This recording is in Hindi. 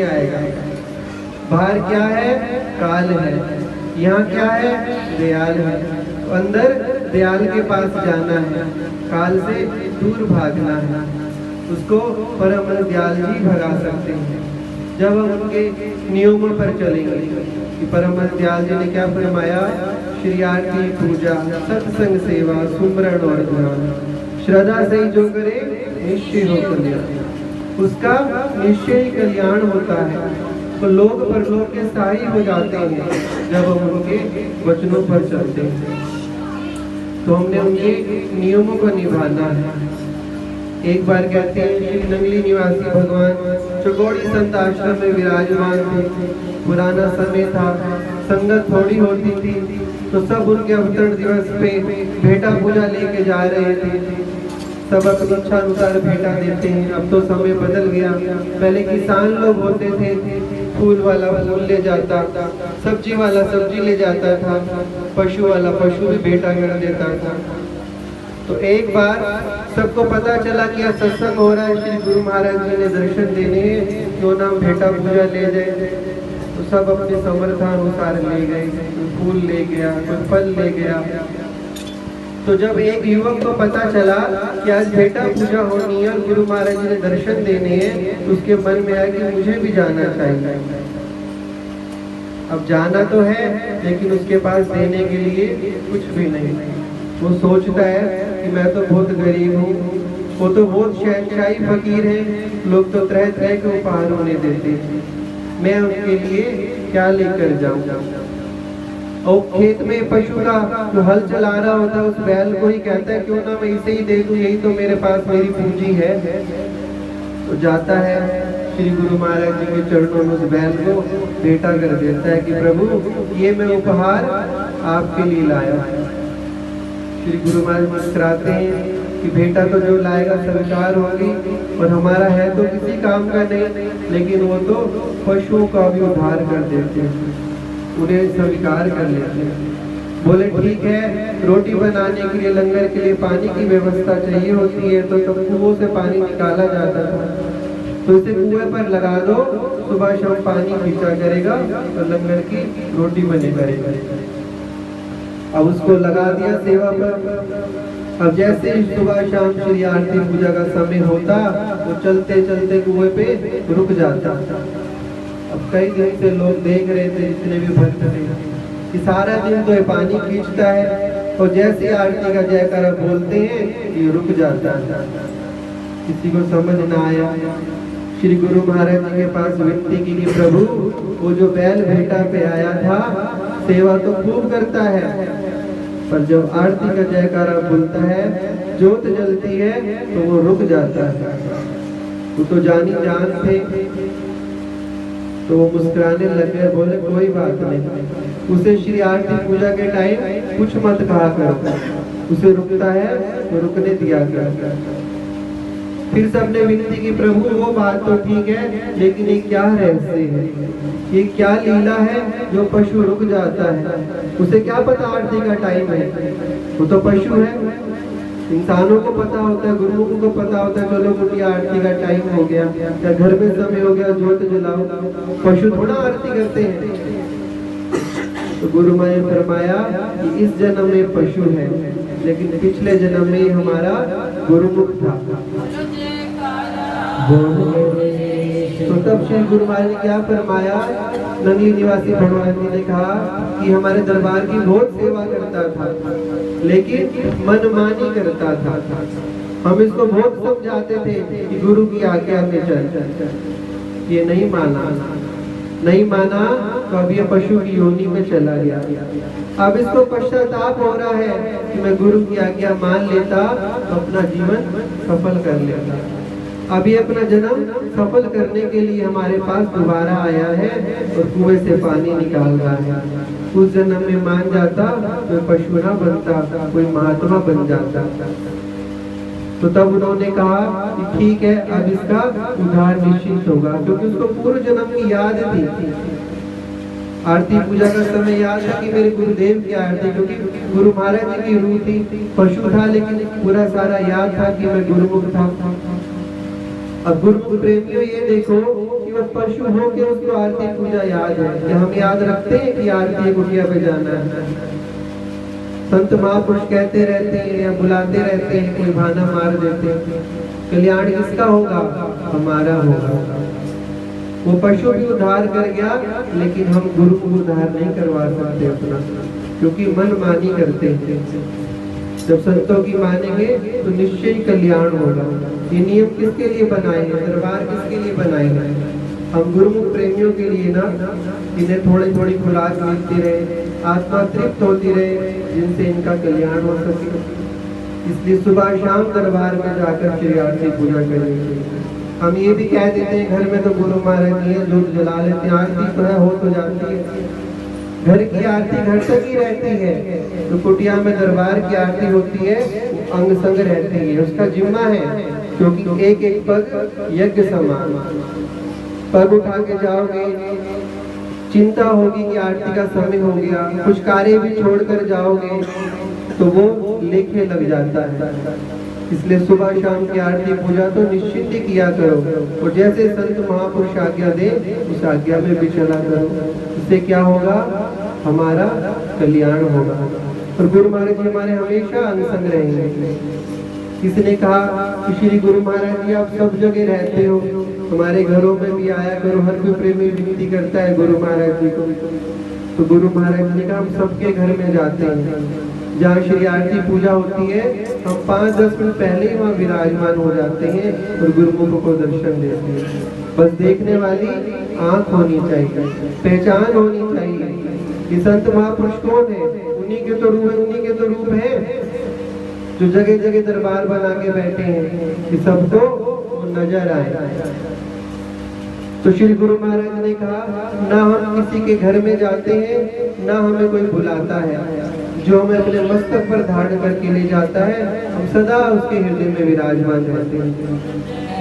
आएगा। बाहर क्या है? काल है। यहाँ क्या है? दयाल है। तो अंदर दयाल के पास जाना है, काल से दूर भागना है। उसको परम दयाल जी भगा सकते हैं जब हम उनके नियमों पर चलेंगे। कि परम दयाल जी ने क्या फरमाया? श्री आरती पूजा सत्संग सेवा सुमरण और ध्यान, श्रद्धा से जो करे निश्चय हो कल्याण। उसका निश्चय ही कल्याण होता है। तो लोग परलोक के सहाय हो जाते हैं जब हम उनके वचनों पर चलते हैं। तो हमने उनके नियमों को निभाना है। एक बार कहते हैं श्री नंगली निवासी भगवान चौगोड़ी संत आश्रम में विराजमान थे। पुराना समय था, संगत थोड़ी होती थी, तो सब उनके अवतरण दिवस पे भेटा पूजा लेके जा रहे थे। सब अपनी इच्छा अनुसार भेटा देते हैं। अब तो समय बदल गया। पहले किसान लोग होते थे, फूल वाला फूल ले जाता, सब्जी वाला सब्जी ले जाता था, पशु वाला पशु भी भेटा कर देता था। तो एक बार सबको पता चला कि यह सत्संग हो रहा है, श्री गुरु महाराज जी ने दर्शन देने, क्यों ना भेटा पूजा ले जाए। तो सब अपने समर्थानुसार ले गए, कोई फूल ले गया, कोई फल ले गया। तो जब एक युवक को पता चला कि आज भेटा पूजा होनी है और गुरु महाराज जी ने दर्शन देने हैं, तो उसके मन में आया कि मुझे भी जाना चाहिए। अब जाना तो है, लेकिन उसके पास देने के लिए कुछ भी नहीं। वो सोचता है कि मैं तो बहुत गरीब हूँ, वो तो बहुत शहंशाही फकीर है, लोग तो तरह तरह के उपहार उन्हें देते हैं, मैं उनके लिए क्या लेकर जाऊँ। और खेत में पशु का जो हल चला रहा होता है, उस बैल को ही कहता है क्यों ना मैं इसे ही दे दूं, यही तो मेरे पास मेरी पूंजी है। तो जाता है श्री गुरु महाराज जी के चरणों में उस बैल को भेटा कर देता है कि प्रभु ये मैं उपहार आपके लिए लाया। श्री गुरु महाराज मुस्कुराते हैं कि बेटा तो जो लाएगा स्वीकार होगी, और हमारा है तो किसी काम का नहीं, लेकिन वो तो पशुओं का भी उद्धार कर देते हैं, उन्हें स्वीकार कर लेते हैं। बोले ठीक है, रोटी बनाने के लिए लंगर के लिए पानी की व्यवस्था चाहिए होती है, तो कुओं से पानी निकाला जाता था, तो इसे कुएं पर लगा दो, सुबह शाम पानी खींचा करेगा तो लंगर की रोटी बने करेगा। अब उसको लगा दिया सेवा पर। अब जैसे सुबह शाम श्री आरती पूजा का समय होता, वो चलते चलते कुएं पे रुक जाता। अब कई दिन से लोग देख रहे थे, जितने भी भक्त थे, कि सारा दिन तो ये पानी खींचता है, और जैसे आरती का जयकारा बोलते हैं ये रुक जाता है। किसी को समझ ना आया। श्री गुरु महाराज जी के पास विनती की कि प्रभु वो जो बैल भेटा पे आया था, सेवा तो खूब करता है, पर जब आरती का जयकारा बोलता है, ज्योत जलती है, तो वो रुक जाता है। वो तो जानी जान थे। तो वो मुस्कुराने लग गए, बोले कोई बात नहीं, उसे श्री आरती पूजा के टाइम कुछ मत कहा करो, उसे रुकता है तो रुकने दिया कर। फिर सबने विनती की प्रभु वो बात तो ठीक है, लेकिन ये क्या रहस्य है, ये क्या लीला है जो पशु रुक जाता है, उसे क्या पता आरती का टाइम है, वो तो पशु है। इंसानों को पता होता है, गुरुमुखों को पता होता है, चलो कुटिया आरती का टाइम हो गया या घर में समय हो गया, ज्योत जलाओ। पशु थोड़ा आरती करते हैं। तो गुरु माँ ने फरमाया कि इस जन्म में पशु है, लेकिन पिछले जन्म में हमारा गुरुमुख था। तो तब श्री गुरु महाराज ने क्या फरमाया? नंगली निवासी भगवान जी ने कहा कि हमारे दरबार की बहुत सेवा करता था, लेकिन मनमानी करता था। हम इसको बहुत समझाते थे कि गुरु की आज्ञा में चल, ये नहीं माना, तो अब ये पशु की योनि में चला गया। अब इसको पश्चाताप हो रहा है कि मैं गुरु की आज्ञा मान लेता, अपना जीवन सफल कर लेता। अभी अपना जन्म सफल करने के लिए हमारे पास दोबारा आया है और कुएं से पानी निकाल रहा है। उस जन्म में मान जाता तो पशु ना बनता, कोई महात्मा बन जाता। तो तब उन्होंने कहा कि ठीक है, अब इसका उद्धार निश्चित होगा, क्योंकि उसको पूर्व जन्म की याद थी। आरती पूजा का समय याद था कि मेरे गुरुदेव की आरती, क्योंकि गुरु महाराज जी की रूह थी, पशु था, लेकिन पूरा सारा याद था कि मैं गुरुमुख था। अब गुरुमुख प्रेमियों ये देखो कि तो पशु हो के उसको आरती पूजा याद है कि हम याद रखते हैं कि आरती कुटिया पे जाना है। संत महापुरुष कहते रहते हैं या बुलाते रहते हैं, कोई बहाना मार देते हैं, कल्याण किसका होगा? हमारा होगा। वो पशु भी उद्धार कर गया, लेकिन हम गुरु को उद्धार नहीं करवा सकते अपना, क्योंकि मन मानी करते हैं। जब संतों की मानेंगे तो निश्चय ही कल्याण होगा। ये नियम किसके लिए बनाए हैं? दरबार किसके लिए बनाए हैं? हम गुरुमुख प्रेमियों के लिए ना, इन्हें थोड़ी थोड़ी खुराक मिलती रहे, आत्मा तृप्त होती रहे, जिनसे इनका कल्याण हो सके। इसलिए सुबह शाम दरबार में जाकर श्री आरती पूजा करेंगे। हम ये भी कह देते हैं घर में तो गुरु महाराज जी जोत जला लेते हैं, आरती तो है, हो तो जाती है, घर की आरती घर तक ही रहती है। तो कुटिया में दरबार की आरती होती है, अंग संग रहती है, उसका जिम्मा है, क्योंकि एक एक पग यज्ञ समान। पग उठा के जाओगे, चिंता होगी कि आरती का समय हो गया, कुछ कार्य भी छोड़कर जाओगे तो वो लेखे लग जाता है। इसलिए सुबह शाम की आरती पूजा तो निश्चित ही किया करो, और जैसे संत महापुरुष आज्ञा दे उस आज्ञा में भी चला करो। इससे क्या होगा? हमारा कल्याण होगा। और गुरु महाराज जी हमारे हमेशा अंग संग रहेंगे। किसी ने कहा कि श्री गुरु महाराज जी आप सब जगह रहते हो, हमारे घरों में भी आया करो। हर कोई प्रेमी विनती करता है गुरु महाराज जी को। तो गुरु महाराज जी ने कहा हम सबके घर में जाते हैं, जहाँ श्री आरती पूजा होती है हम 5-10 मिनट पहले ही वहाँ विराजमान हो जाते हैं और गुरुमुखों को दर्शन देते हैं। बस देखने वाली आंख होनी चाहिए, पहचान होनी चाहिए कि संत महापुरुष कौन है। उन्हीं के तो रूप है, उन्हीं के तो रूप है जो जगह जगह दरबार बना के बैठे हैं कि सबको नजर आए। तो श्री गुरु महाराज ने कहा ना हम किसी के घर में जाते हैं, ना हमें कोई बुलाता है, जो हमें अपने मस्तक पर धारण करके ले जाता है, हम सदा उसके हृदय में विराजमान रहते हैं।